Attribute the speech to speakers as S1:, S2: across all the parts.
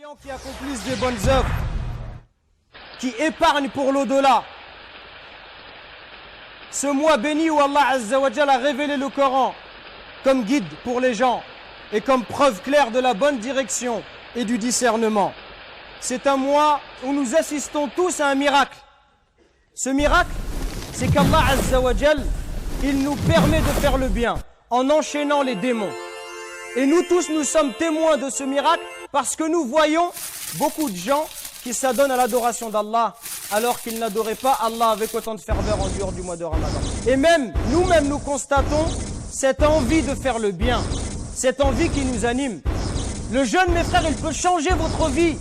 S1: croyants qui accomplissent des bonnes œuvres, qui épargnent pour l'au-delà. Ce mois béni où Allah Azza wa Jalla a révélé le Coran comme guide pour les gens et comme preuve claire de la bonne direction et du discernement. C'est un mois où nous assistons tous à un miracle. Ce miracle, c'est qu'Allah Azza wa Jalla, il nous permet de faire le bien en enchaînant les démons. Et nous tous, nous sommes témoins de ce miracle parce que nous voyons beaucoup de gens qui s'adonnent à l'adoration d'Allah alors qu'ils n'adoraient pas Allah avec autant de ferveur en dehors du mois de Ramadan. Et même, nous-mêmes, nous constatons cette envie de faire le bien, cette envie qui nous anime. Le jeûne, mes frères, il peut changer votre vie.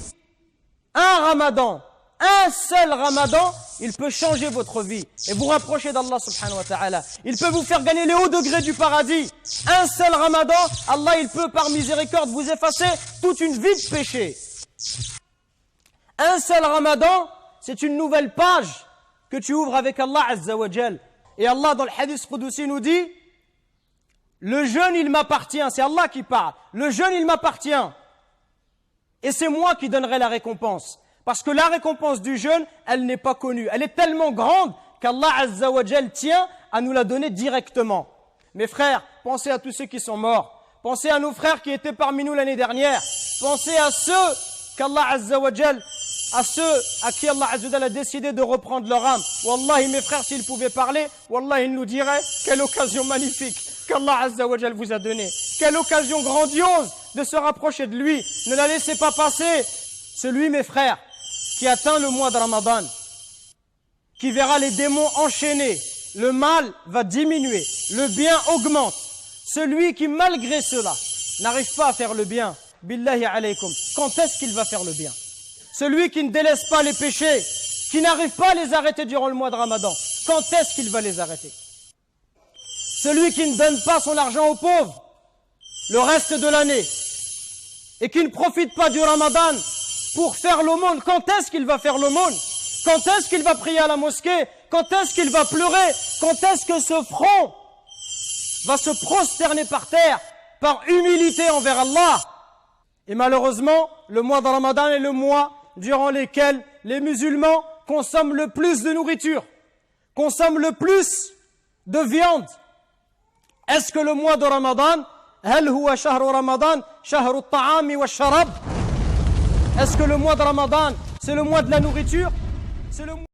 S1: Un Ramadan, un seul Ramadan, il peut changer votre vie et vous rapprocher d'Allah subhanahu wa ta'ala. Il peut vous faire gagner les hauts degrés du paradis. Un seul Ramadan, Allah, il peut par miséricorde vous effacer toute une vie de péché. Un seul Ramadan, c'est une nouvelle page que tu ouvres avec Allah Azza wa Jal. Et Allah, dans le hadith Qudusi, nous dit, le jeûne, il m'appartient. C'est Allah qui parle. Le jeûne, il m'appartient. Et c'est moi qui donnerai la récompense. Parce que la récompense du jeûne, elle n'est pas connue. Elle est tellement grande qu'Allah Azza wa Jal tient à nous la donner directement. Mes frères, pensez à tous ceux qui sont morts. Pensez à nos frères qui étaient parmi nous l'année dernière. Pensez à ceux qu'Allah Azza wa Jal, à ceux à qui Allah Azza wa Jal a décidé de reprendre leur âme. Wallahi, mes frères, s'ils pouvaient parler, Wallahi, ils nous diraient quelle occasion magnifique qu'Allah Azza wa Jal vous a donnée. Quelle occasion grandiose de se rapprocher de lui. Ne la laissez pas passer. Celui, mes frères, qui atteint le mois de Ramadan, qui verra les démons enchaînés, le mal va diminuer, le bien augmente. Celui qui, malgré cela, n'arrive pas à faire le bien, billahi alaykum, quand est-ce qu'il va faire le bien? Celui qui ne délaisse pas les péchés, qui n'arrive pas à les arrêter durant le mois de Ramadan, quand est-ce qu'il va les arrêter? Celui qui ne donne pas son argent aux pauvres le reste de l'année et qui ne profite pas du Ramadan pour faire l'aumône, quand est-ce qu'il va faire l'aumône? Quand est-ce qu'il va prier à la mosquée? Quand est-ce qu'il va pleurer? Quand est-ce que ce front va se prosterner par terre par humilité envers Allah? Et malheureusement, le mois de Ramadan est le mois durant lequel les musulmans consomment le plus de nourriture, consomment le plus de viande. Est-ce que le mois de Ramadan, هل هو شهر رمضان شهر الطعام والشراب? Est-ce que le mois de Ramadan, c'est le mois de la nourriture? C'est le mois